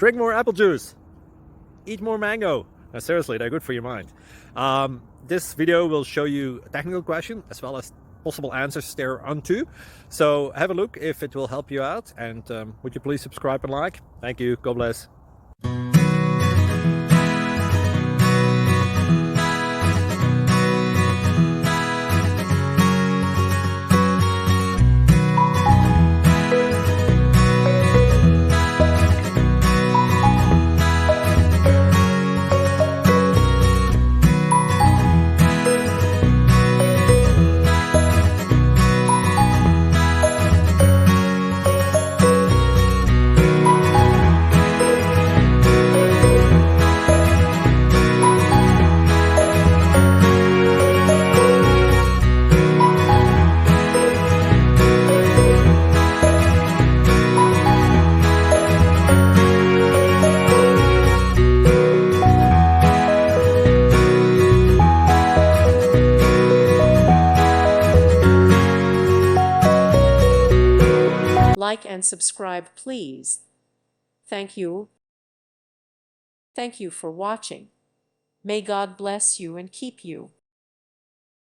drink more apple juice, eat more mango. No, seriously, they're good for your mind. This video will show you a technical question as well as possible answers thereunto. So have a look if it will help you out, and would you please subscribe and like? Thank you. God bless. Like and subscribe, please. Thank you. Thank you for watching. May God bless you and keep you.